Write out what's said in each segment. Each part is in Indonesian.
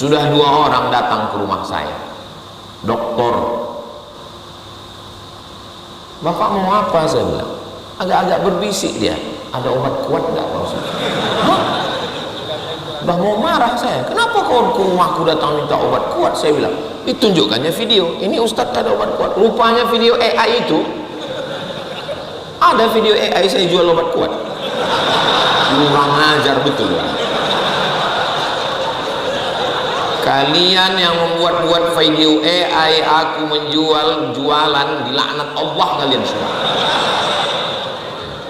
Sudah 2 orang datang ke rumah saya, dokter. Bapak mau apa? Saya bilang. Agak-agak berbisik dia, ada obat kuat nggak Pak Ustaz? Hah? Udah mau marah saya, kenapa kau ke rumahku datang minta obat kuat? Saya bilang, ditunjukkannya video, ini Ustadz ada obat kuat. Rupanya video AI itu, ada video AI saya jual obat kuat. Kurang ajar betul ya. Kalian yang membuat-buat video AI aku menjual, jualan, dilaknat Allah kalian semua.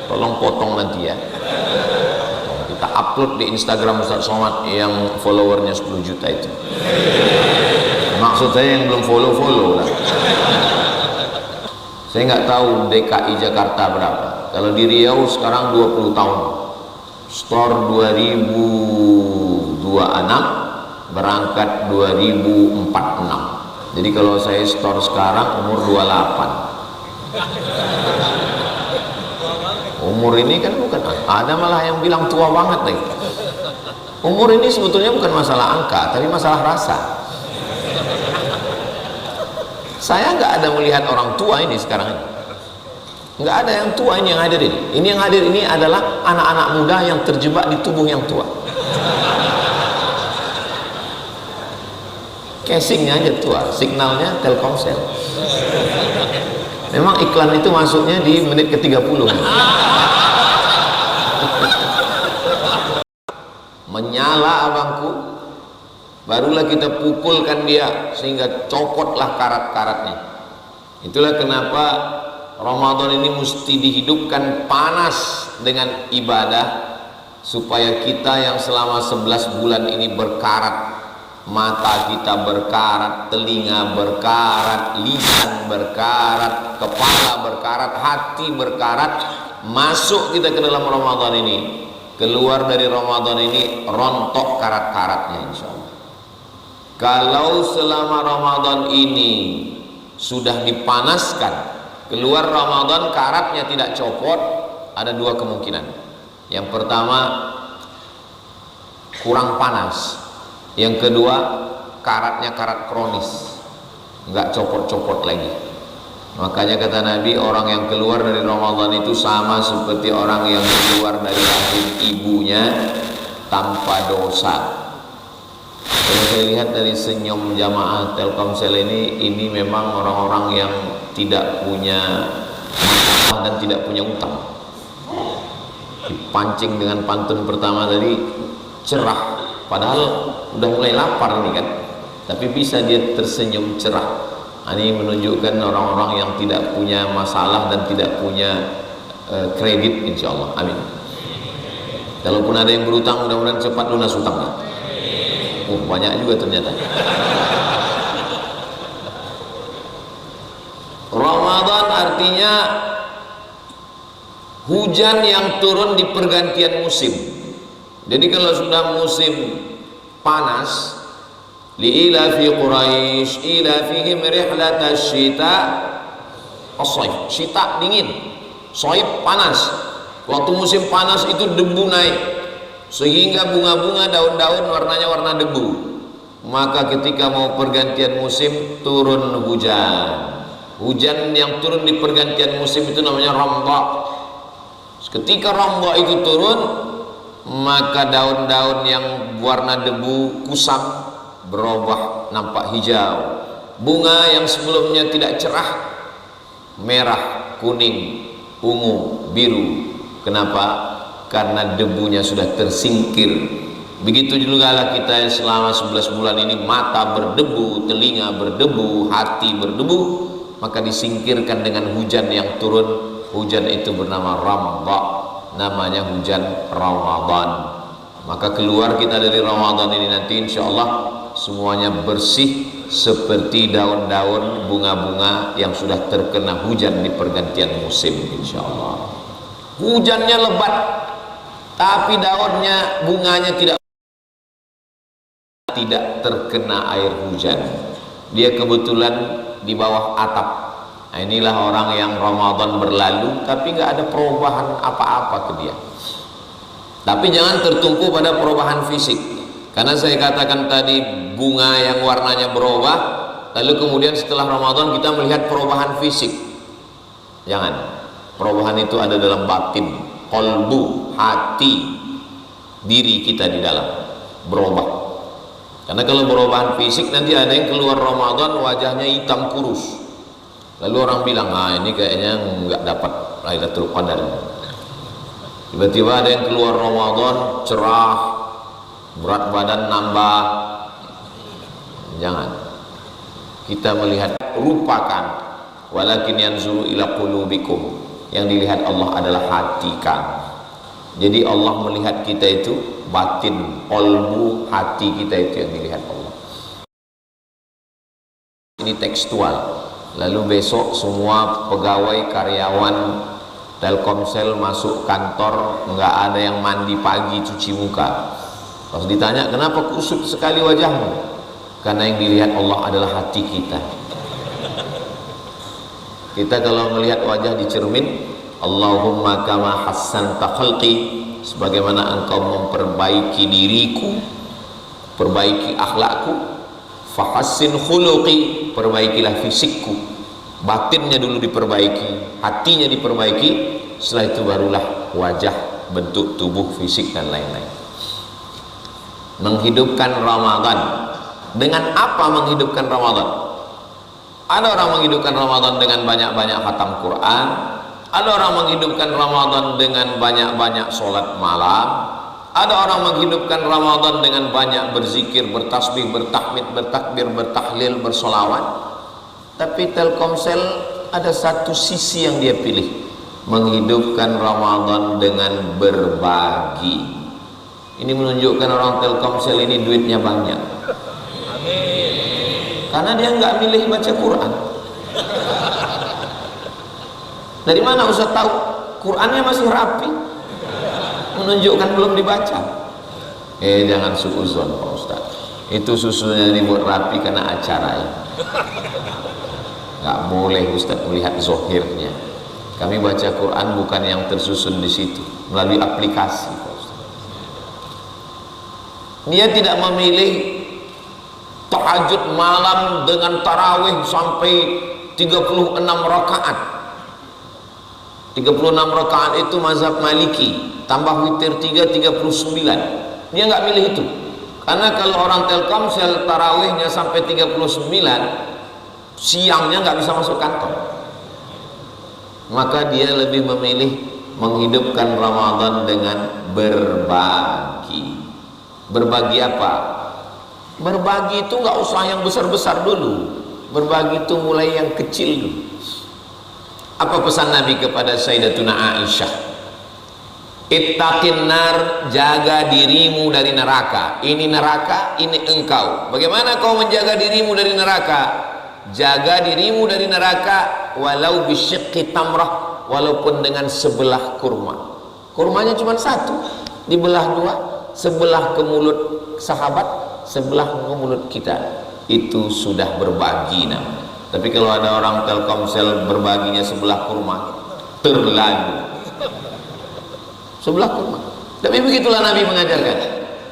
Tolong potong nanti ya. Kita upload di Instagram Ustaz Somad yang followernya 10 juta itu. Maksud saya yang belum follow lah. Saya nggak tahu DKI Jakarta berapa. Kalau di Riau sekarang 20 tahun. Store 2026, berangkat 2046. Jadi kalau saya store sekarang umur 28. Umur ini kan bukan, ada malah yang bilang tua banget lagi. Umur ini sebetulnya bukan masalah angka, tapi masalah rasa. Saya nggak ada melihat orang tua ini sekarang ini. Nggak ada yang tua ini yang hadir ini. Ini yang hadir ini adalah anak-anak muda yang terjebak di tubuh yang tua. Casingnya aja tua, signalnya Telkomsel. Memang iklan itu masuknya di menit ke-30. Menyala abangku, barulah kita pukulkan dia sehingga copotlah karat-karatnya. Itulah kenapa Ramadan ini mesti dihidupkan panas dengan ibadah, supaya kita yang selama 11 bulan ini berkarat, mata kita berkarat, telinga berkarat, lisan berkarat, kepala berkarat, hati berkarat, masuk kita ke dalam Ramadan ini, keluar dari Ramadan ini rontok karat-karatnya insyaallah. Kalau selama Ramadan ini sudah dipanaskan, keluar Ramadan karatnya tidak copot, ada 2 kemungkinan. Yang pertama, kurang panas. Yang kedua, karatnya karat kronis, nggak copot-copot lagi. Makanya kata Nabi, orang yang keluar dari Ramadan itu sama seperti orang yang keluar dari rahim ibunya tanpa dosa. Kalau saya lihat dari senyum jamaah Telkomsel ini memang orang-orang yang tidak punya masalah dan tidak punya utang. Dipancing dengan pantun pertama tadi, cerah. Padahal udah mulai lapar nih kan, tapi bisa dia tersenyum cerah. Ini menunjukkan orang-orang yang tidak punya masalah dan tidak punya kredit insyaallah. Amin. Kalaupun ada yang berutang, mudah-mudahan cepat lunas utangnya. Banyak juga ternyata. Ramadan artinya hujan yang turun di pergantian musim. Jadi kalau sudah musim panas, li'ilafi Quraisy ilafihim rihlatasy syita as-shaif. Syita dingin, shaif panas. Waktu musim panas itu debu naik, sehingga bunga-bunga, daun-daun warnanya warna debu. Maka ketika mau pergantian musim, turun hujan. Hujan yang turun di pergantian musim itu namanya ramdha. Ketika ramdha itu turun, maka daun-daun yang warna debu kusam berubah nampak hijau. Bunga yang sebelumnya tidak cerah, merah, kuning, ungu, biru. Kenapa? Karena debunya sudah tersingkir. Begitu juga lah kita yang selama 11 bulan ini mata berdebu, telinga berdebu, hati berdebu, maka disingkirkan dengan hujan yang turun. Hujan itu bernama ramdha, namanya hujan Ramadan. Maka keluar kita dari Ramadan ini nanti insyaallah semuanya bersih seperti daun-daun bunga-bunga yang sudah terkena hujan di pergantian musim insyaallah. Hujannya lebat, tapi daunnya, bunganya tidak terkena air hujan. Dia kebetulan di bawah atap. Nah, inilah orang yang Ramadan berlalu tapi nggak ada perubahan apa-apa ke dia. Tapi jangan tertumpu pada perubahan fisik. Karena saya katakan tadi bunga yang warnanya berubah, lalu kemudian setelah Ramadan kita melihat perubahan fisik. Jangan. Perubahan itu ada dalam batin, qalbu, hati, diri kita di dalam berubah. Karena kalau perubahan fisik nanti ada yang keluar Ramadan wajahnya hitam kurus. Lalu orang bilang, ini kayaknya nggak dapat Lailatul Qadar. Tiba-tiba ada yang keluar Ramadan cerah, berat badan nambah. Jangan. Kita melihat, rupakan, walakin yanzuru ila qulubikum. Yang dilihat Allah adalah hati kamu. Jadi Allah melihat kita itu batin, qalbu, hati kita itu yang dilihat Allah. Ini tekstual. Lalu besok semua pegawai karyawan Telkomsel masuk kantor, nggak ada yang mandi pagi cuci muka. Pas ditanya, kenapa kusut sekali wajahmu? Karena yang dilihat Allah adalah hati kita. Kita kalau melihat wajah di cermin, Allahumma kama hassanta khalqi, sebagaimana engkau memperbaiki diriku, perbaiki akhlakku, fahassin khuluqi, perbaikilah fisikku. Batinnya dulu diperbaiki, hatinya diperbaiki, setelah itu barulah wajah, bentuk tubuh, fisik dan lain-lain. Menghidupkan Ramadan. Dengan apa menghidupkan Ramadan? Ada orang menghidupkan Ramadan dengan banyak-banyak khatam Quran, ada orang menghidupkan Ramadan dengan banyak-banyak sholat malam, ada orang menghidupkan Ramadan dengan banyak berzikir, bertasbih, bertahmid, bertakbir, bertahlil, bersolawat. Tapi Telkomsel ada satu sisi yang dia pilih, menghidupkan Ramadan dengan berbagi. Ini menunjukkan orang Telkomsel ini duitnya banyak. Karena dia nggak milih baca Quran. Dari mana Ustaz tahu? Qurannya masih rapi, menunjukkan belum dibaca. Jangan suuzon Pak Ustaz. Itu susunya dibuat rapi karena acara ini. Nggak boleh Ustaz melihat zohirnya. Kami baca Quran bukan yang tersusun di situ, melalui aplikasi Pak Ustaz. Dia tidak memilih tahajud malam dengan tarawih sampai 36 rakaat. 36 rakaat itu mazhab Maliki, tambah witir 3, 39. Dia nggak milih itu. Karena kalau orang Telkomsel tarawihnya sampai 39, siangnya nggak bisa masuk kantor. Maka dia lebih memilih menghidupkan Ramadan dengan berbagi. Berbagi apa? Berbagi itu nggak usah yang besar-besar dulu. Berbagi itu mulai yang kecil dulu. Apa pesan Nabi kepada Sayyidatuna Aisyah? Ittaqin nar, jaga dirimu dari neraka. Ini neraka, ini engkau. Bagaimana kau menjaga dirimu dari neraka? Jaga dirimu dari neraka walau bisyiqqi tamrah, walaupun dengan sebelah kurma. Kurmanya cuma satu, dibelah dua, sebelah ke mulut sahabat, sebelah ke mulut kita. Itu sudah berbagi namanya. Tapi kalau ada orang Telkomsel berbaginya sebelah kurma, terlalu. Sebelah kurma. Tapi begitulah Nabi mengajarkan.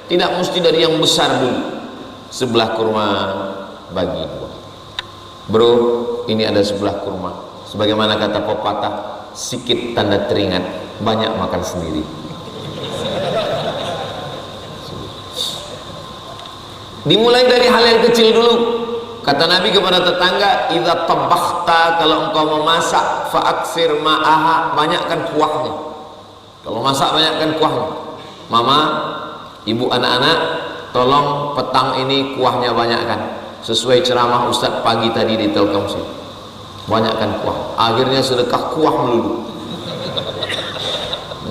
Tidak mesti dari yang besar dulu. Sebelah kurma bagi dua. Bro, ini ada sebelah kurma. Sebagaimana kata pepatah, sikit tanda teringat, banyak makan sendiri. Dimulai dari hal yang kecil dulu. Kata Nabi kepada tetangga, idza tabakhta, kalau engkau memasak, fa'aksir ma'aha, banyakkan kuahnya. Kalau masak banyakkan kuahnya. Mama, ibu, anak-anak, tolong petang ini kuahnya banyakkan. Sesuai ceramah Ustadz pagi tadi di Telkomsel. Banyakkan kuah. Akhirnya sedekah kuah melulu.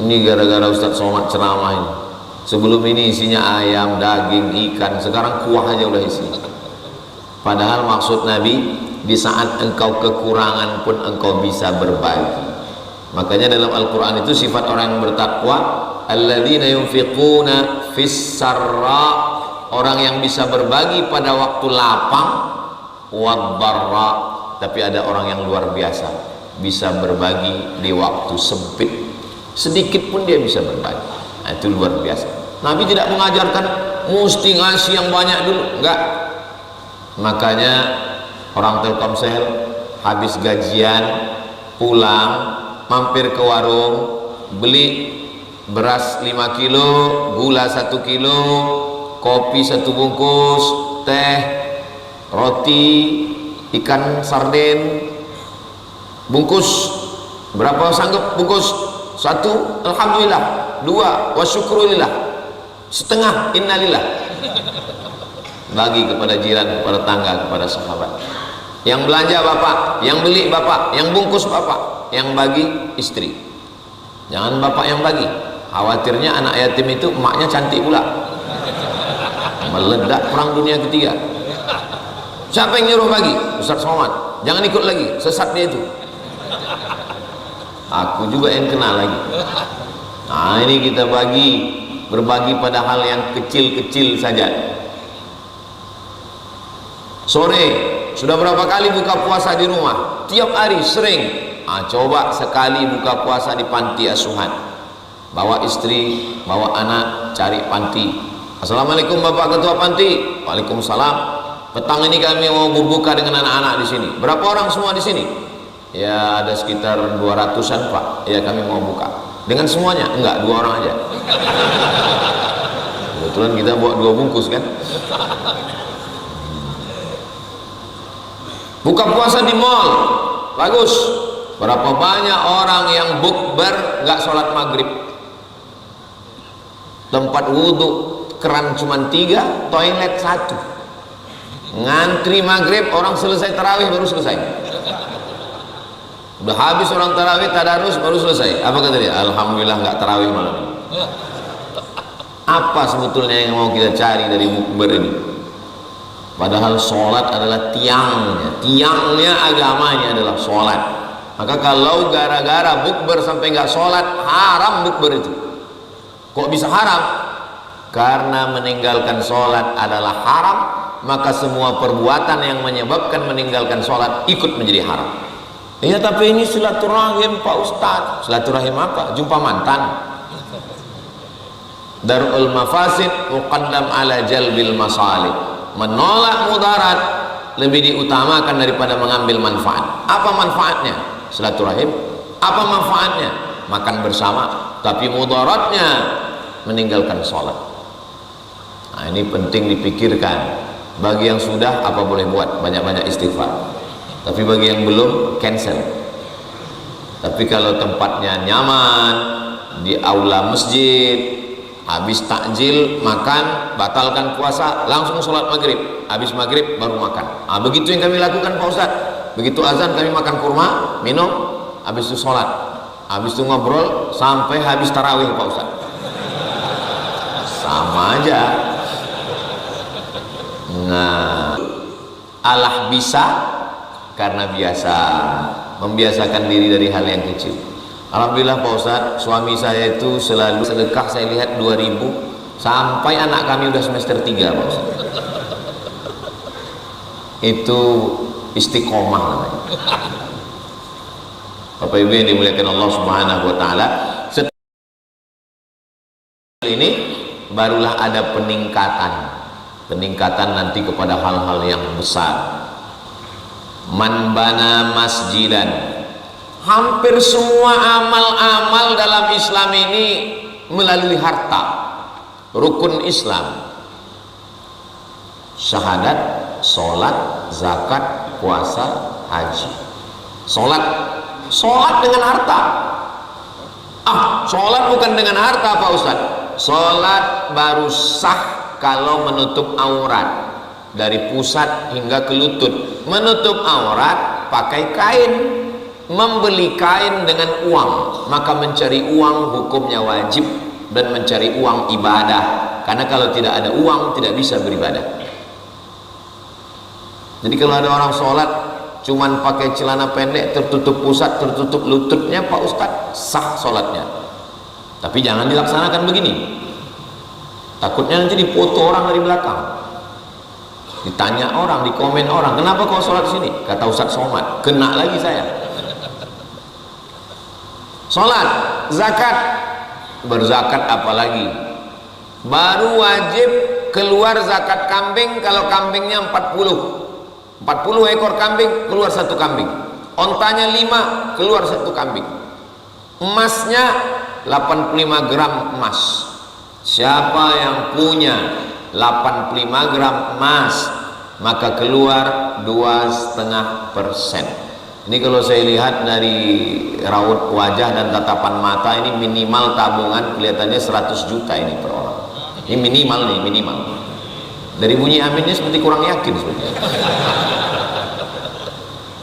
Ini gara-gara Ustadz Somad ceramah ini. Sebelum ini isinya ayam, daging, ikan. Sekarang kuah aja udah isi. Padahal maksud Nabi, di saat engkau kekurangan pun engkau bisa berbagi. Makanya dalam Al-Quran itu sifat orang yang bertakwa, alladzina yunfiquna fis sarra, orang yang bisa berbagi pada waktu lapang, wad darra, tapi ada orang yang luar biasa, bisa berbagi di waktu sempit, sedikit pun dia bisa berbagi. Nah, itu luar biasa. Nabi tidak mengajarkan mesti ngasih yang banyak dulu. Enggak. Makanya orang Telkomsel habis gajian pulang mampir ke warung, beli beras 5 kilo, gula 1 kilo, kopi 1 bungkus, teh, roti, ikan sarden bungkus. Berapa sanggup bungkus? 1, alhamdulillah. 2, wa syukrulillah. Setengah, innalillah. Bagi kepada jiran, kepada tangga, kepada sahabat. Yang belanja bapak, yang beli bapak, yang bungkus bapak, yang bagi istri. Jangan bapak yang bagi. Khawatirnya anak yatim itu emaknya cantik pula, meledak perang dunia ketiga. Siapa yang nyuruh bagi? Ustaz Somad. Jangan ikut lagi, sesat dia itu. Aku juga yang kena lagi. Nah, ini kita berbagi pada hal yang kecil-kecil saja. Sore sudah berapa kali buka puasa di rumah? Tiap hari sering. Coba sekali buka puasa di panti asuhan. Bawa istri, bawa anak, cari panti. Assalamualaikum Bapak Ketua Panti. Waalaikumsalam. Petang ini kami mau berbuka dengan anak-anak di sini. Berapa orang semua di sini? Ya ada sekitar 200-an Pak. Ya kami mau buka. Dengan semuanya? Enggak, 2 orang aja. Kebetulan kita bawa 2 bungkus kan. Buka puasa di mall, bagus. Berapa banyak orang yang bukber nggak sholat maghrib. Tempat wudhu keran cuma 3, toilet 1. Ngantri maghrib, orang selesai tarawih baru selesai. Udah habis orang tarawih tadarus baru selesai. Apa kata dia? Alhamdulillah nggak tarawih malam ini. Apa sebetulnya yang mau kita cari dari bukber ini? Padahal sholat adalah tiangnya agamanya adalah sholat. Maka kalau gara-gara bukber sampai nggak sholat, haram bukber itu. Kok bisa haram? Karena meninggalkan sholat adalah haram, maka semua perbuatan yang menyebabkan meninggalkan sholat ikut menjadi haram. Iya, tapi ini silaturahim Pak Ustadz. Silaturahim apa? Jumpa mantan. Darul mafasid muqaddam ala jalbil masalih. Menolak mudarat lebih diutamakan daripada mengambil manfaat. Apa manfaatnya? Silaturahim. Apa manfaatnya? Makan bersama. Tapi mudaratnya meninggalkan sholat. Nah, ini penting dipikirkan. Bagi yang sudah, apa boleh buat? Banyak-banyak istighfar. Tapi bagi yang belum, cancel. Tapi kalau tempatnya nyaman, di aula masjid, habis takjil makan, batalkan puasa, langsung sholat maghrib. Habis maghrib baru makan. Begitu yang kami lakukan Pak Ustadz. Begitu azan kami makan kurma, minum, habis itu sholat, habis itu ngobrol sampai habis tarawih Pak Ustadz. Sama aja. Nah, Allah bisa karena biasa, membiasakan diri dari hal yang kecil. Alhamdulillah Pak Ustadz, suami saya itu selalu sedekah, saya lihat 2000 sampai anak kami udah semester 3 Pak Ustadz. Itu istiqomah namanya. Bapak Ibu yang dimuliakan Allah Subhanahu wa taala, setelah ini barulah ada peningkatan nanti kepada hal-hal yang besar. Man bana masjidan, hampir semua amal-amal dalam Islam ini melalui harta. Rukun Islam, syahadat, sholat, zakat, puasa, haji. Sholat dengan harta. Sholat bukan dengan harta Pak Ustadz. Sholat baru sah kalau menutup aurat dari pusat hingga ke lutut. Menutup aurat pakai kain. Membeli kain dengan uang, maka mencari uang hukumnya wajib, dan mencari uang ibadah. Karena kalau tidak ada uang tidak bisa beribadah. Jadi kalau ada orang sholat cuman pakai celana pendek, tertutup pusat, tertutup lututnya Pak Ustadz, sah sholatnya. Tapi jangan dilaksanakan begini. Takutnya nanti dipoto orang dari belakang. Ditanya orang, dikomen orang, kenapa kau sholat di sini? Kata Ustadz Somad, kena lagi saya. Sholat, zakat, berzakat apalagi baru wajib keluar zakat kambing kalau kambingnya 40 ekor kambing, keluar satu kambing. Ontanya 5, keluar satu kambing. Emasnya 85 gram emas. Siapa yang punya 85 gram emas, maka keluar 2,5%. Ini kalau saya lihat dari raut wajah dan tatapan mata, ini minimal tabungan kelihatannya 100 juta ini per orang. Ini minimal nih, minimal. Dari bunyi aminnya seperti kurang yakin sebenarnya.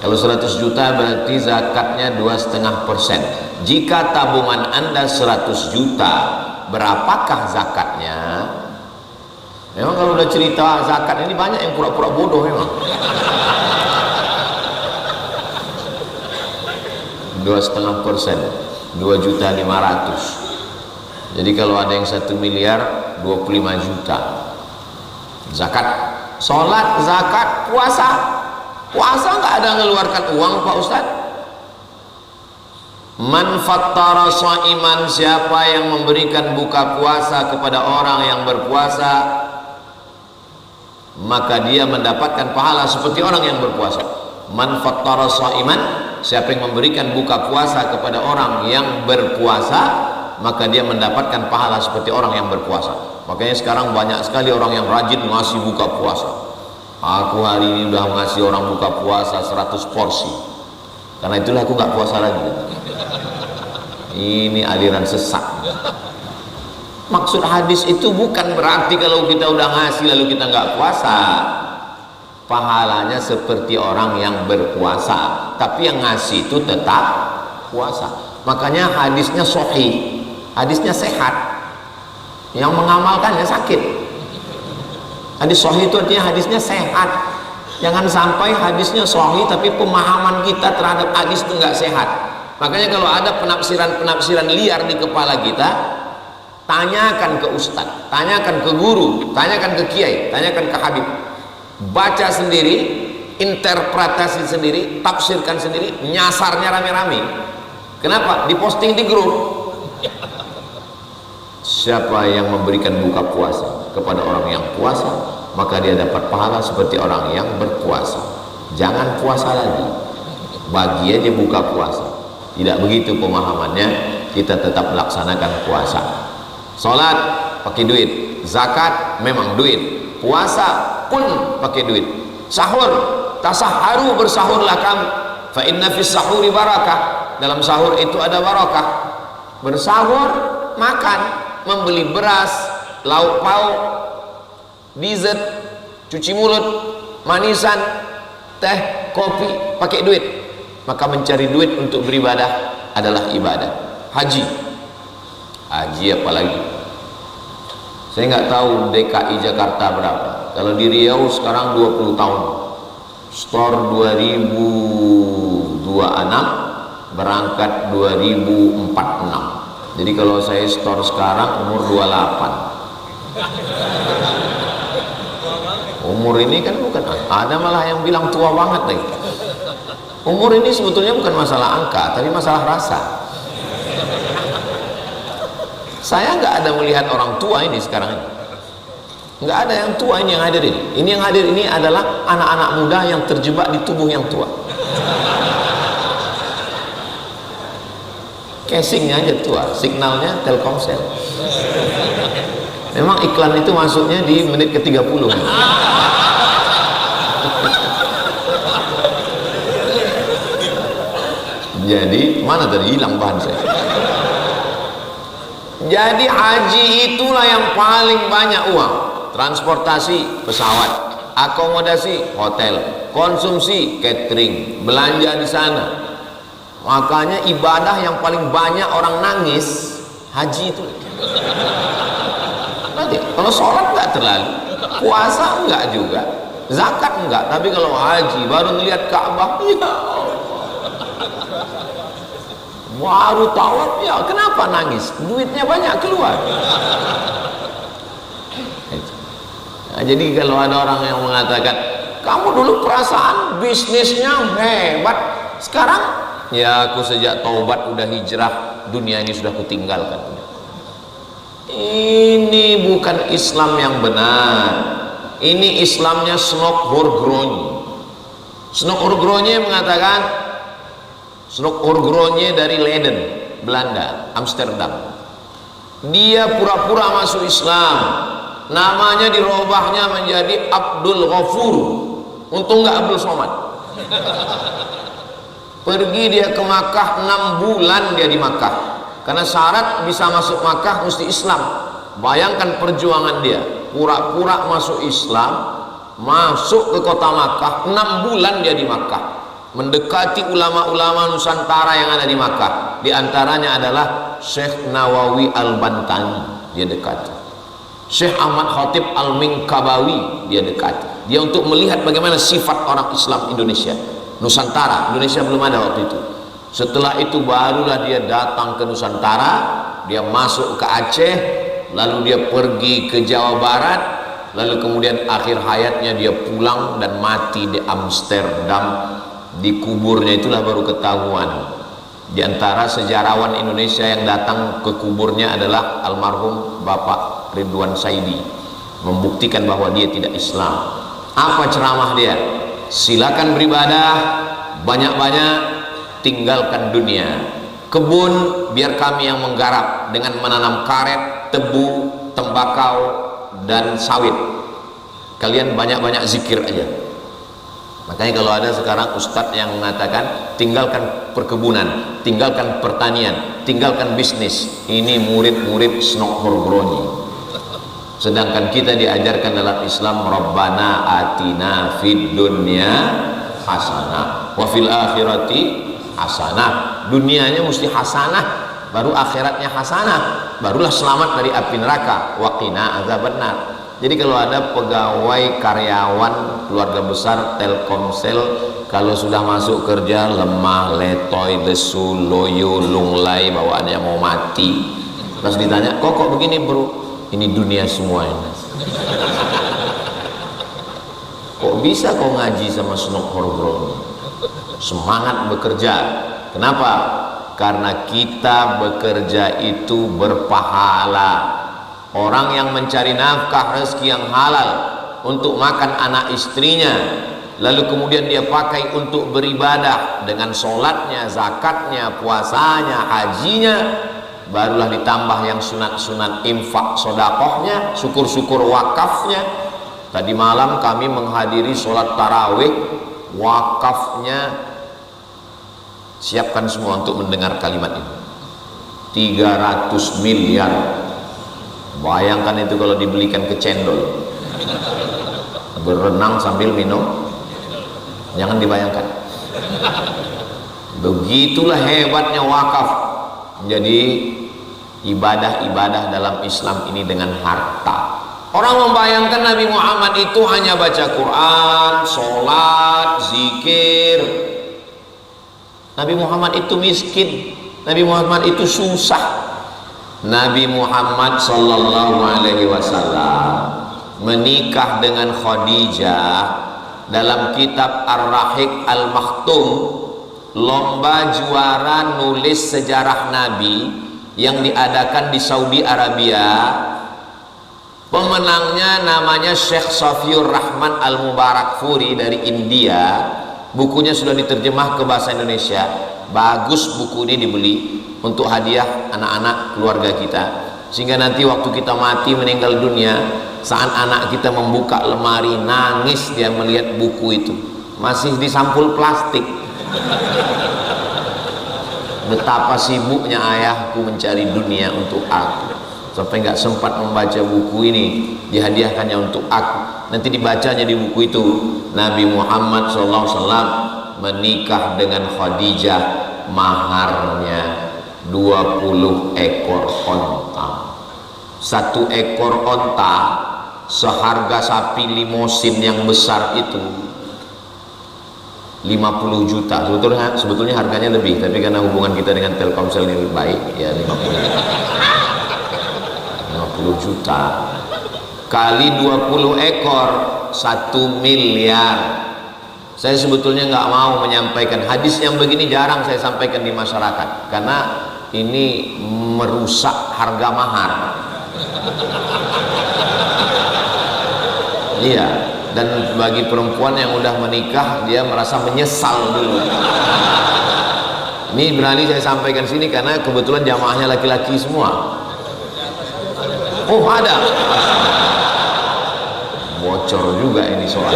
Kalau 100 juta berarti zakatnya 2,5%. Jika tabungan Anda 100 juta, berapakah zakatnya? Memang kalau udah cerita zakat ini banyak yang pura-pura bodoh memang. 2,5%, 2.500.000. Jadi kalau ada yang 1 miliar, 25 juta. Zakat, sholat, zakat, puasa. Puasa nggak ada ngeluarkan uang Pak Ustadz. Man fattara shaiman, siapa yang memberikan buka puasa kepada orang yang berpuasa, maka dia mendapatkan pahala seperti orang yang berpuasa. Man fattara shaiman, siapa yang memberikan buka puasa kepada orang yang berpuasa, maka dia mendapatkan pahala seperti orang yang berpuasa. Makanya sekarang banyak sekali orang yang rajin ngasih buka puasa. Aku hari ini udah ngasih orang buka puasa 100 porsi. Karena itulah aku nggak puasa lagi. Ini aliran sesat. Maksud hadis itu bukan berarti kalau kita udah ngasih lalu kita nggak puasa. Pahalanya seperti orang yang berpuasa, tapi yang ngasih itu tetap puasa. Makanya hadisnya sahih, hadisnya sehat, yang mengamalkannya sakit. Hadis sahih itu artinya hadisnya sehat. Jangan sampai hadisnya sahih tapi pemahaman kita terhadap hadis itu nggak sehat. Makanya kalau ada penafsiran liar di kepala kita, tanyakan ke ustadz, tanyakan ke guru, tanyakan ke kiai, tanyakan ke habib. Baca sendiri, interpretasi sendiri, tafsirkan sendiri, nyasarnya rame-rame. Kenapa? Diposting di grup. Siapa yang memberikan buka puasa kepada orang yang puasa, maka dia dapat pahala seperti orang yang berpuasa. Jangan puasa lagi, bagi aja buka puasa. Tidak begitu pemahamannya, kita tetap melaksanakan puasa. Sholat pakai duit, zakat memang duit, puasa pun pakai duit. Sahur, tasaharu, bersahurlah kamu, fa inna fis sahuri barakah, dalam sahur itu ada barakah. Bersahur, makan, membeli beras, lauk pauk, dessert, cuci mulut, manisan, teh, kopi, pakai duit. Maka mencari duit untuk beribadah adalah ibadah. Haji apalagi, saya nggak tahu DKI Jakarta berapa. Kalau di Riau sekarang 20 tahun, store 2026, berangkat 2046. Jadi kalau saya store sekarang umur 28. Umur ini kan bukan, ada malah yang bilang tua banget nih. Umur ini sebetulnya bukan masalah angka, tapi masalah rasa. Saya nggak ada melihat orang tua ini sekarang ini. Nggak ada yang tua ini yang hadir ini. Ini yang hadir ini adalah anak-anak muda yang terjebak di tubuh yang tua. Casingnya aja tua, signalnya Telkomsel. Memang iklan itu masuknya di menit ke-30. Jadi mana tadi hilang bahan saya. Jadi haji itulah yang paling banyak uang. Transportasi pesawat, akomodasi hotel, konsumsi catering, belanja di sana. Makanya ibadah yang paling banyak orang nangis haji itu. Nanti kalau sholat nggak terlalu, puasa enggak juga, zakat enggak, tapi kalau haji baru ngelihat Ka'bah, ya baru tawaf, ya kenapa nangis? Duitnya banyak keluar. Nah, jadi kalau ada orang yang mengatakan kamu dulu perasaan bisnisnya hebat, sekarang ya aku sejak taubat udah hijrah, dunia ini sudah kutinggalkan. Ini bukan Islam yang benar. Ini Islamnya Snok Horgronje. Snok Horgronje mengatakan, Snok Horgronje dari Leiden, Belanda, Amsterdam. Dia pura-pura masuk Islam, namanya dirubahnya menjadi Abdul Ghafur. Untung nggak Abdul Somad. Pergi dia ke Makkah, 6 bulan dia di Makkah. Karena syarat bisa masuk Makkah mesti Islam. Bayangkan perjuangan dia, pura-pura masuk Islam, masuk ke kota Makkah, 6 bulan dia di Makkah, mendekati ulama-ulama Nusantara yang ada di Makkah. Di antaranya adalah Syekh Nawawi Al-Bantani, dia dekati. Syekh Ahmad Khatib Al-Minkabawi, dia dekati. Dia untuk melihat bagaimana sifat orang Islam Indonesia, Nusantara. Indonesia belum ada waktu itu. Setelah itu barulah dia datang ke Nusantara, dia masuk ke Aceh, lalu dia pergi ke Jawa Barat, lalu kemudian akhir hayatnya dia pulang dan mati di Amsterdam. Di kuburnya itulah baru ketahuan. Di antara sejarawan Indonesia yang datang ke kuburnya adalah almarhum Bapak Ridwan Saidi, membuktikan bahwa dia tidak Islam. Apa ceramah dia? Silakan beribadah banyak-banyak, tinggalkan dunia. Kebun biar kami yang menggarap dengan menanam karet, tebu, tembakau, dan sawit. Kalian banyak-banyak zikir aja. Makanya kalau ada sekarang ustadz yang mengatakan tinggalkan perkebunan, tinggalkan pertanian, tinggalkan bisnis, ini murid-murid Snok Horgronje. Sedangkan kita diajarkan dalam Islam, Rabbana atina fid dunya hasanah wa fil akhirati hasanah. Dunianya mesti hasanah, baru akhiratnya hasanah, barulah selamat dari api neraka. Wa qina azabannar. Jadi kalau ada pegawai karyawan keluarga besar Telkomsel, kalau sudah masuk kerja lemah, letoy, lesu, loyo, lunglai, bawaannya mau mati. Terus ditanya, kok begini bro? Ini dunia semua ini. Kok bisa kau ngaji sama Snok Horgronje? Semangat bekerja. Kenapa? Karena kita bekerja itu berpahala. Orang yang mencari nafkah rezeki yang halal untuk makan anak istrinya, lalu kemudian dia pakai untuk beribadah dengan sholatnya, zakatnya, puasanya, hajinya, barulah ditambah yang sunat-sunat infak sodakohnya, syukur-syukur wakafnya. Tadi malam kami menghadiri sholat tarawih, wakafnya siapkan semua untuk mendengar kalimat ini. 300 miliar. Bayangkan itu kalau dibelikan ke cendol, berenang sambil minum, jangan dibayangkan. Begitulah hebatnya wakaf. Jadi ibadah-ibadah dalam Islam ini dengan harta. Orang membayangkan Nabi Muhammad itu hanya baca Quran, sholat, zikir. Nabi Muhammad itu miskin, Nabi Muhammad itu susah. Nabi Muhammad sallallahu alaihi wasallam menikah dengan Khadijah dalam kitab Ar-Rahiq Al-Maktum, lomba juara nulis sejarah Nabi yang diadakan di Saudi Arabia. Pemenangnya namanya Syekh Safiur Rahman Al-Mubarakfuri dari India. Bukunya sudah diterjemah ke bahasa Indonesia. Bagus buku ini, dibeli untuk hadiah anak-anak keluarga kita, sehingga nanti waktu kita mati meninggal dunia, saat anak kita membuka lemari, nangis dia melihat buku itu masih di sampul plastik. Betapa sibuknya ayahku mencari dunia untuk aku, sampai nggak sempat membaca buku ini, dihadiahkannya untuk aku. Nanti dibacanya di buku itu, Nabi Muhammad SAW menikah dengan Khadijah, maharnya 20 ekor onta. 1 ekor onta seharga sapi limosin yang besar itu 50 juta. Sebetulnya harganya lebih, tapi karena hubungan kita dengan Telkomsel ini lebih baik, ya 50 juta kali 20 ekor 1 miliar. Saya sebetulnya nggak mau menyampaikan hadis yang begini, jarang saya sampaikan di masyarakat karena ini merusak harga mahar. Iya, dan bagi perempuan yang udah menikah dia merasa menyesal dulu. Ini berani saya sampaikan sini karena kebetulan jamaahnya laki-laki semua. Oh ada, bocor juga ini soal.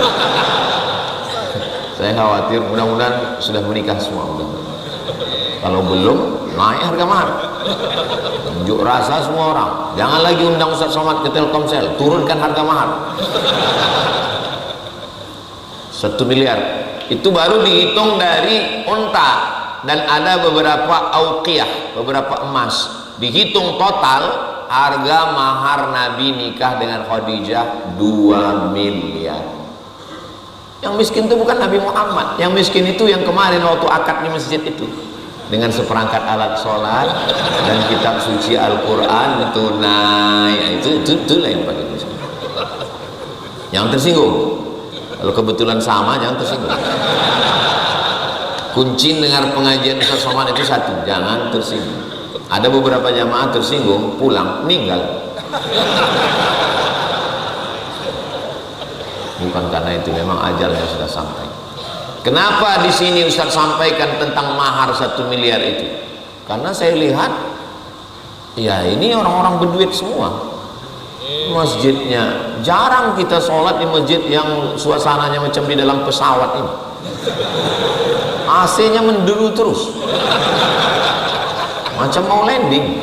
Saya khawatir mudah-mudahan sudah menikah semua. Kalau belum, naik harga mahar. Unjuk rasa semua orang. Jangan lagi undang Ustaz Somad ke Telkomsel, turunkan harga mahar. 1 miliar. Itu baru dihitung dari unta. Dan ada beberapa auqiyah, beberapa emas. Dihitung total harga mahar Nabi nikah dengan Khadijah 2 miliar. Yang miskin itu bukan Nabi Muhammad. Yang miskin itu yang kemarin waktu akad di masjid itu, dengan seperangkat alat sholat dan kitab suci Al-Quran tunai. Itu lah yang paling miskin. Jangan tersinggung. Kalau kebetulan sama, jangan tersinggung. Kunci dengar pengajian Ustaz Somad itu satu, jangan tersinggung. Ada beberapa jamaah tersinggung, pulang, meninggal. Bukan karena itu, memang ajalnya sudah sampai. Kenapa di sini Ustaz sampaikan tentang mahar 1 miliar itu? Karena saya lihat, ya ini orang-orang berduit semua. Masjidnya, jarang kita sholat di masjid yang suasananya macam di dalam pesawat ini. AC-nya menderu terus, macam mau landing.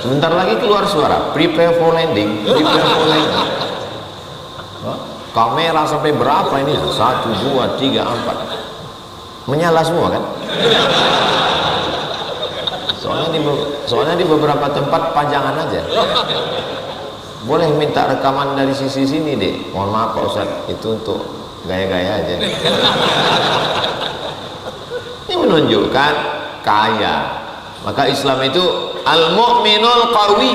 Sebentar lagi keluar suara, prepare for landing, prepare for landing. Kamera sampai berapa ini? 1, 2, 3, 4 menyala semua kan? Soalnya di beberapa tempat pajangan aja. Boleh minta rekaman dari sisi sini deh. Mohon maaf Pak Ustaz, itu untuk gaya-gaya aja. Ini menunjukkan kaya. Maka Islam itu al-mu'minul qawi,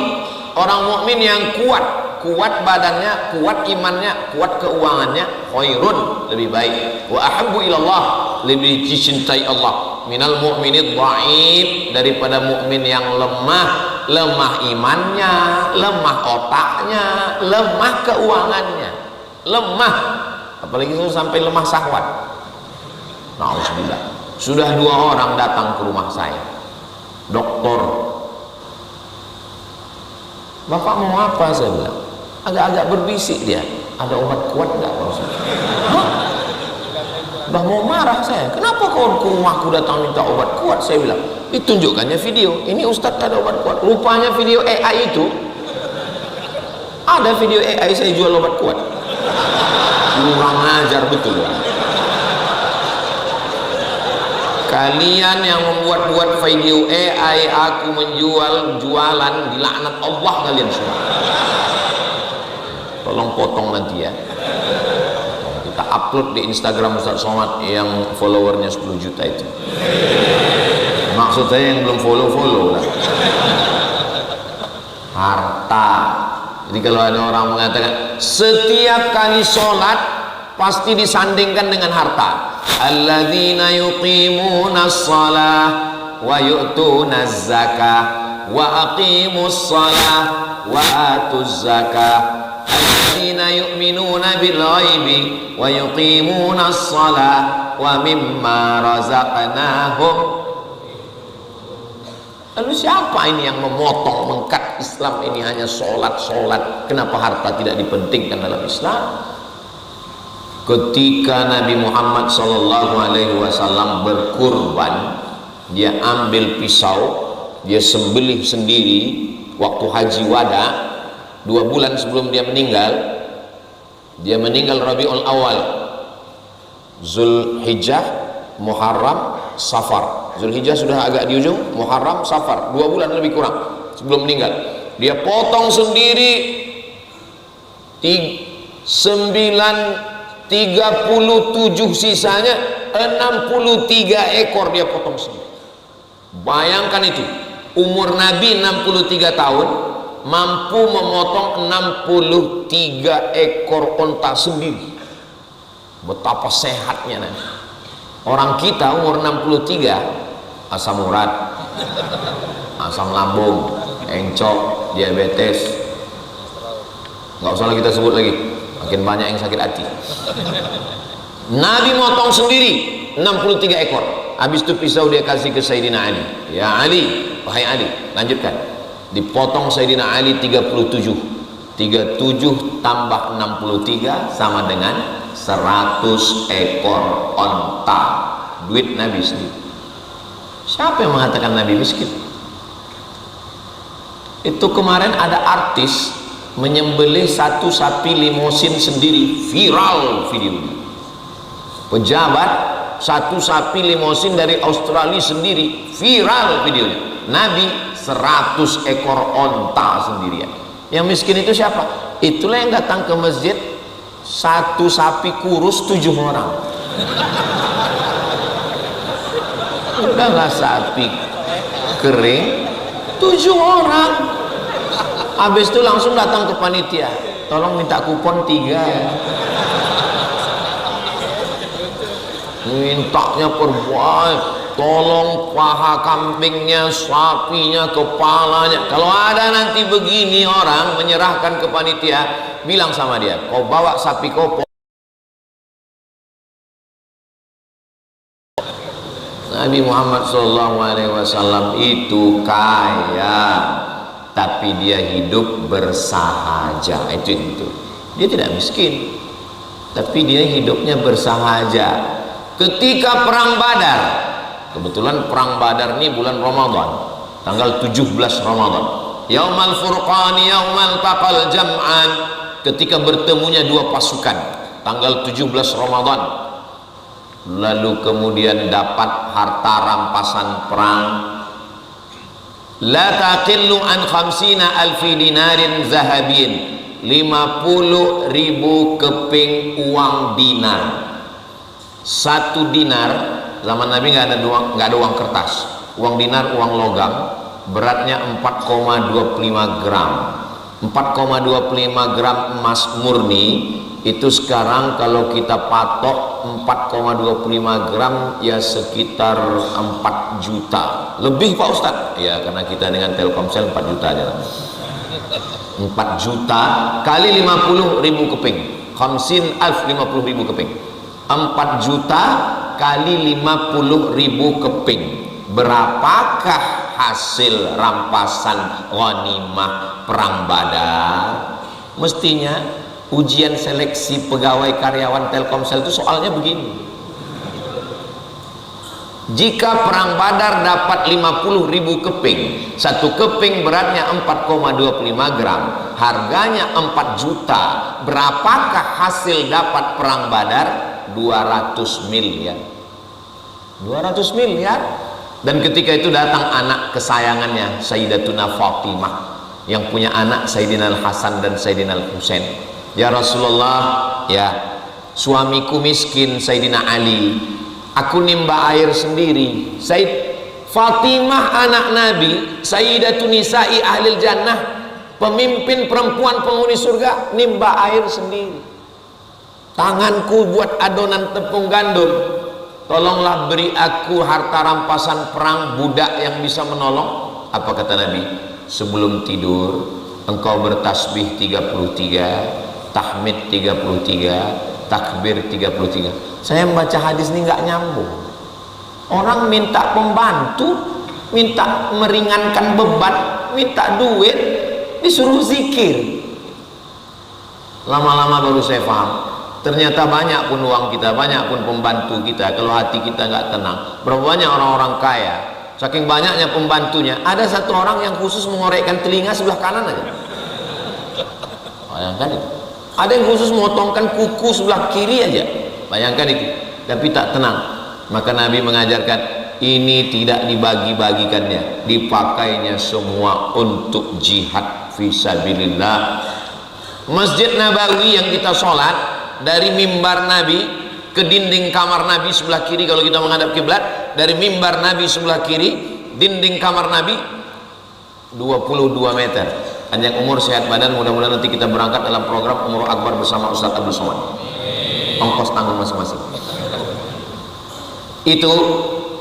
orang mukmin yang kuat badannya, kuat imannya, kuat keuangannya, khairun, lebih baik. Wa ahabbu ilallah, lebih dicintai Allah, minal mu'minid dhaif, daripada mukmin yang lemah imannya, lemah otaknya, lemah keuangannya, lemah, apalagi sampai lemah syahwat. Na'udzubillah. Sudah 2 orang datang ke rumah saya, dokter. Bapak mau apa? Saya bilang. Agak-agak berbisik dia. Ada obat kuat enggak Pak Ustaz? Hah? Udah mau marah saya. Kenapa kau ke rumahku datang minta obat kuat? Saya bilang. Ditunjukkannya video. Ini Ustaz ada obat kuat. Rupanya video AI itu. Ada video AI saya jual obat kuat. Kurang ajar betul. Kalian yang membuat video AI aku jualan, dilaknat Allah kalian semua. Tolong potong nanti ya. Kita upload di Instagram Ustaz Somad yang followernya 10 juta itu. Maksud saya yang belum follow lah. Harta. Jadi kalau ada orang mengatakan setiap kali sholat pasti disandingkan dengan harta. Alladzina yuqimunas shalah wa yu'tunaz zakah wa aqimus shalah wa atuz zakah. Alladzina yu'minuna bil ghaibi wa yuqimunas shalah wa mimma razaqnahum. Lalu siapa ini yang memotong, mengkat Islam ini hanya sholat? Kenapa harta tidak dipentingkan dalam Islam? Ketika Nabi Muhammad SAW berkurban, dia ambil pisau, dia sembelih sendiri waktu haji wada, 2 bulan sebelum dia meninggal. Dia meninggal Rabiul Awal, Zulhijjah, Muharram, Safar. Zulhijjah sudah agak di ujung, Muharram, Safar, 2 bulan lebih kurang sebelum meninggal. Dia potong sendiri 37, sisanya 63 ekor dia potong sendiri. Bayangkan itu, umur Nabi 63 tahun mampu memotong 63 ekor onta sendiri. Betapa sehatnya nanti. Orang kita umur 63 asam urat, asam lambung, encok, diabetes. Nggak usah lagi kita sebut lagi, makin banyak yang sakit hati. Nabi motong sendiri 63 ekor. Habis itu pisau dia kasih ke Sayyidina Ali. Ya Ali, wahai Ali, lanjutkan. Dipotong Sayyidina Ali 37. 37 tambah 63 sama dengan 100 ekor onta. Duit Nabi sendiri. Siapa yang mengatakan Nabi miskin? Itu kemarin ada artis menyembelih satu sapi limosin sendiri, viral videonya. Pejabat satu sapi limosin dari Australia sendiri, viral videonya. Nabi 100 ekor onta sendirian. Yang miskin itu siapa? Itulah yang datang ke masjid satu sapi kurus 7 orang. Udah nggak sapi kering 7 orang. Habis itu langsung datang ke panitia, tolong minta kupon 3. Mintanya perbuat, tolong paha kambingnya, sapinya, kepalanya. Kalau ada nanti begini orang menyerahkan ke panitia, bilang sama dia, kau bawa sapi kau. Nabi Muhammad SAW itu kaya, tapi dia hidup bersahaja. Itu dia tidak miskin, tapi dia hidupnya bersahaja. Ketika perang Badar, kebetulan perang Badar ini bulan Ramadan, tanggal 17 Ramadan, Yaumal Furqan, Yaumal Taqal Jam'an, ketika bertemunya dua pasukan, tanggal 17 Ramadan. Lalu kemudian dapat harta rampasan perang, la taqillu an 50 alfi dinarin zahabin, 50.000 keping uang dinar. 1 dinar zaman Nabi nggak ada uang kertas. Uang dinar uang logam, beratnya 4,25 gram. 4,25 gram emas murni itu sekarang kalau kita patok 4,25 gram ya sekitar 4 juta lebih Pak Ustadz ya, karena kita dengan Telkomsel 4 juta aja lah. 4 juta kali 50.000 keping, 50.000 keping, 4 juta kali 50.000 keping. Berapakah hasil rampasan ghanimah perang Badar? Mestinya ujian seleksi pegawai karyawan Telkomsel itu soalnya begini. Jika perang Badar dapat 50.000 keping, 1 keping beratnya 4,25 gram, harganya 4 juta, berapakah hasil dapat perang Badar? 200 miliar. 200 miliar. Dan ketika itu datang anak kesayangannya Sayyidatuna Fatimah, yang punya anak Sayyidina Al-Hasan dan Sayyidina Al-Husain. Ya Rasulullah, ya suamiku miskin Sayyidina Ali, aku nimba air sendiri. Fatimah anak Nabi, Sayyidatun Nisa'i Ahlil Jannah, pemimpin perempuan penghuni surga, nimba air sendiri. Tanganku buat adonan tepung gandum, tolonglah beri aku harta rampasan perang, budak yang bisa menolong. Apa kata Nabi? Sebelum tidur engkau bertasbih 33, tahmid 33, takbir 33. Saya membaca hadis ini nggak nyambung. Orang minta pembantu, minta meringankan beban, minta duit, disuruh zikir. Lama-lama baru saya paham. Ternyata banyak pun uang kita, banyak pun pembantu kita, kalau hati kita nggak tenang. Berapa banyak orang-orang kaya, saking banyaknya pembantunya, ada satu orang yang khusus mengorekkan telinga sebelah kanan aja. Bayangkan itu. Ada yang khusus memotongkan kuku sebelah kiri aja. Bayangkan itu. Tapi tak tenang. Maka Nabi mengajarkan, ini tidak dibagi-bagikannya, dipakainya semua untuk jihad fisabilillah. Masjid Nabawi yang kita sholat, dari mimbar Nabi ke dinding kamar Nabi sebelah kiri kalau kita menghadap kiblat, dari mimbar Nabi sebelah kiri, dinding kamar Nabi 22 meter. Panjang umur, sehat badan, mudah-mudahan nanti kita berangkat dalam program Umroh Akbar bersama Ustadz Abdul Somad. Ongkos tanggung masing-masing. Itu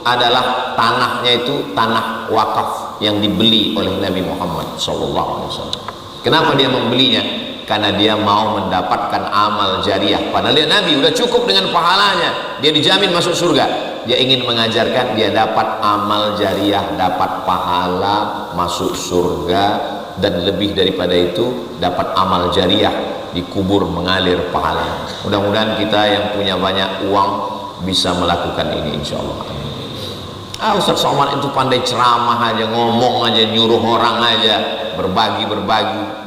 adalah tanahnya, itu tanah wakaf yang dibeli oleh Nabi Muhammad SAW. Kenapa dia membelinya? Karena dia mau mendapatkan amal jariah. Padahal dia Nabi, udah cukup dengan pahalanya, dia dijamin masuk surga. Dia ingin mengajarkan dia dapat amal jariah, dapat pahala masuk surga, dan lebih daripada itu dapat amal jariah, dikubur mengalir pahala. Mudah-mudahan kita yang punya banyak uang bisa melakukan ini, insya Allah. Ustaz Somad itu pandai ceramah aja, ngomong aja, nyuruh orang aja berbagi.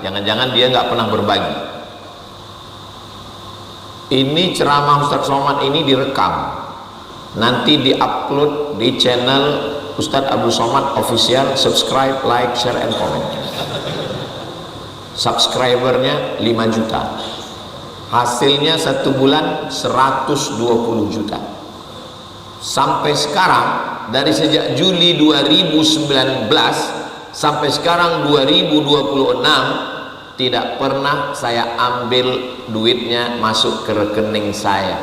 Jangan-jangan dia nggak pernah berbagi. Ini ceramah Ustaz Somad ini direkam, nanti diupload di channel Ustadz Abdul Somad Official. Subscribe, like, share, and comment. Subscribernya 5 juta, hasilnya 1 bulan 120 juta. Sampai sekarang, dari sejak Juli 2019 sampai sekarang 2026, tidak pernah saya ambil duitnya masuk ke rekening saya.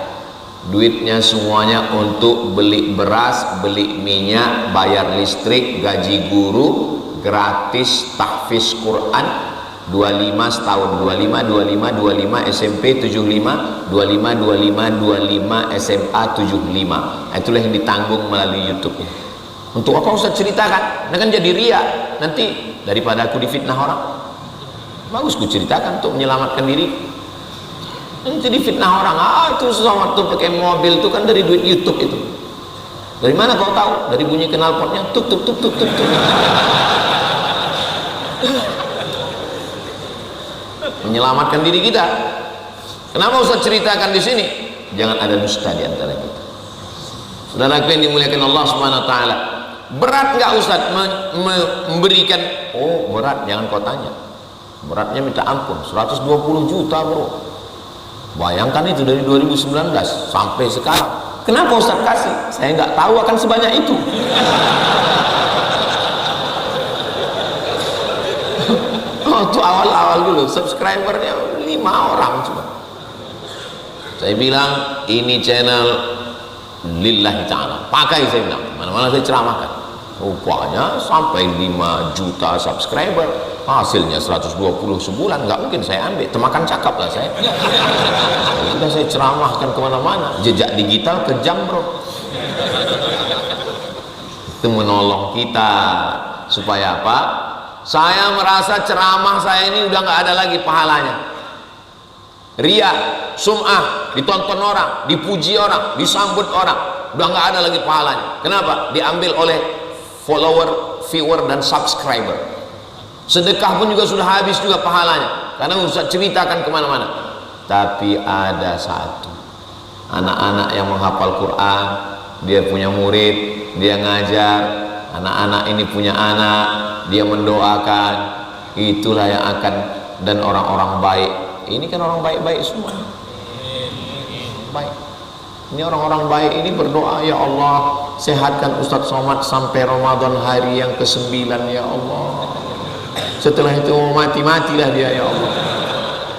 Duitnya semuanya untuk beli beras, beli minyak, bayar listrik, gaji guru, gratis tahfiz Quran 25 setahun, 25 SMP 75, 25 SMA 75. Itulah yang ditanggung melalui YouTube. Untuk apa Ustaz ceritakan? Nah kan jadi ria. Nanti daripada aku difitnah orang, bagus ku ceritakan untuk menyelamatkan diri. Nanti difitnah orang, itu Somad tuh pakai mobil tuh kan dari duit YouTube itu. Dari mana kau tahu? Dari bunyi knalpotnya, tuk. Menyelamatkan diri kita. Kenapa Ustaz ceritakan di sini? Jangan ada dusta di antara kita. Saudaraku yang dimuliakan Allah Subhanahu wa taala. Berat enggak Ustaz memberikan? Oh, berat, jangan kau tanya. Beratnya minta ampun, 120 juta, Bro. Bayangkan itu dari 2019 sampai sekarang. Kenapa Ustaz kasih? Saya nggak tahu akan sebanyak itu. Itu awal-awal dulu, subscribernya 5 orang cuma. Saya bilang ini channel lillahi ta'ala, pakai, saya bilang mana-mana saya ceramahkan. Rupanya sampai 5 juta subscriber, hasilnya 120 sebulan. Nggak mungkin saya ambil, temakan cakap lah saya. Sudah saya ceramahkan kemana-mana, jejak digital kejam, Bro. Itu menolong kita supaya apa? Saya merasa ceramah saya ini udah nggak ada lagi pahalanya. Ria, sum'ah, ditonton orang, dipuji orang, disambut orang, udah nggak ada lagi pahalanya. Kenapa? Diambil oleh follower, viewer, dan subscriber. Sedekah pun juga sudah habis juga pahalanya, karena Ustaz ceritakan kemana-mana. Tapi ada satu, anak-anak yang menghafal Quran, dia punya murid, dia ngajar, anak-anak ini punya anak, dia mendoakan, itulah yang akan, dan orang-orang baik. Ini kan orang baik-baik semua. Baik. Ini orang-orang baik ini berdoa, ya Allah, sehatkan Ustaz Somad sampai Ramadan hari yang ke-9, ya Allah. Setelah itu mati-matilah dia, ya Allah.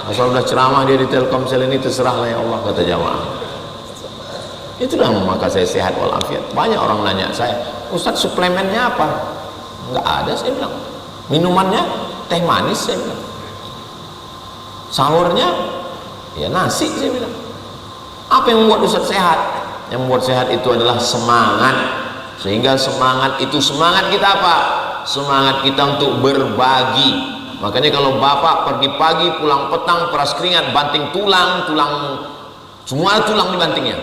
Asal udah ceramah dia di Telkomsel ini, terserahlah ya Allah, kata jamaah. Itulah maka saya sehat walafiat. Banyak orang nanya saya, Ustaz suplemennya apa? Enggak ada, saya bilang. Minumannya teh manis, saya bilang. Sahurnya ya nasi, saya bilang. Apa yang membuat Ustaz sehat? Yang membuat sehat itu adalah semangat. Sehingga semangat itu, semangat kita apa? Semangat kita untuk berbagi. Makanya kalau bapak pergi pagi pulang petang peras keringat, banting tulang, semua tulang dibantingnya.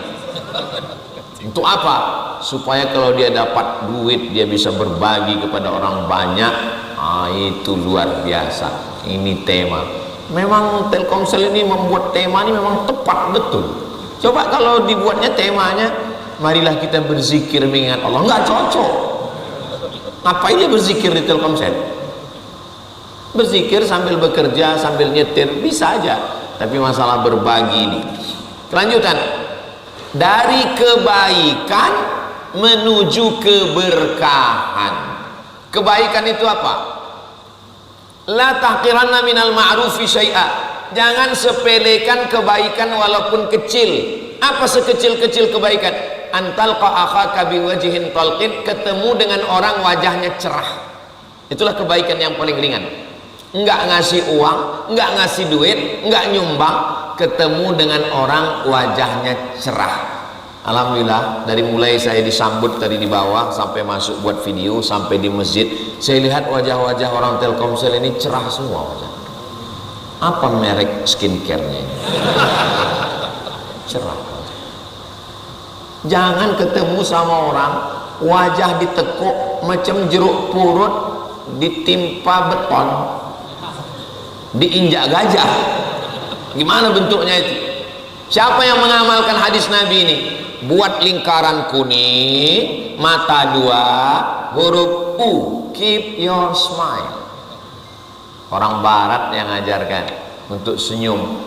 Untuk apa? Supaya kalau dia dapat duit dia bisa berbagi kepada orang banyak. Itu luar biasa. Ini tema. Memang Telkomsel ini membuat tema ini memang tepat betul. Coba kalau dibuatnya temanya, marilah kita berzikir mengingat Allah, nggak cocok. Ngapain dia berzikir di Telkomsel? Berzikir sambil bekerja, sambil nyetir, bisa aja. Tapi masalah berbagi ini. Kelanjutan, dari kebaikan menuju keberkahan. Kebaikan itu apa? La tahqiranna minal ma'rufi syai'a. Jangan sepelekan kebaikan walaupun kecil. Apa sekecil-kecil kebaikan? Antalqa akhaka biwajhin talqin, ketemu dengan orang wajahnya cerah. Itulah kebaikan yang paling ringan. Enggak ngasih uang, enggak ngasih duit, enggak nyumbang, ketemu dengan orang wajahnya cerah. Alhamdulillah, dari mulai saya disambut tadi di bawah sampai masuk buat video sampai di masjid, saya lihat wajah-wajah orang Telkomsel ini cerah semua wajah. Apa merek skincare-nya? Cerah. Jangan ketemu sama orang wajah ditekuk macam jeruk purut ditimpa beton, diinjak gajah. Gimana bentuknya itu? Siapa yang mengamalkan hadis Nabi ini? Buat lingkaran kuning, mata dua, huruf U, keep your smile. Orang barat yang ngajarkan untuk senyum